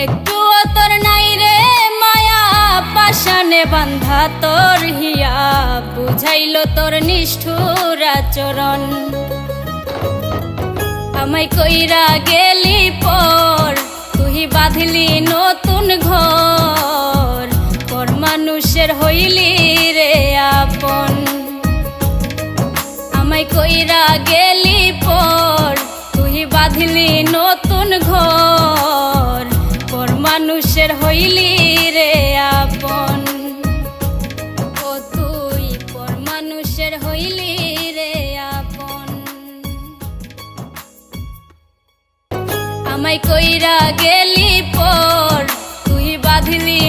একটুও তোর নাই রে মায়া, পাশানে বান্ধা তোর হিয়া, বুঝাইল তোর নিষ্ঠুর আচরণ। আমায় কইরা গেলি পর, তুই বাঁধলি নতুন ঘর, পর মানুষের হইলি রে আপন। আমায় কইরা গেলি পর, তুই বাঁধলি নতুন ঘর, পর মানুষের হইলি রে আপন। ও তুই পর মানুষের হইলি রে আপন। আমায় কইরা গেলি পর, তুই বাঁধলি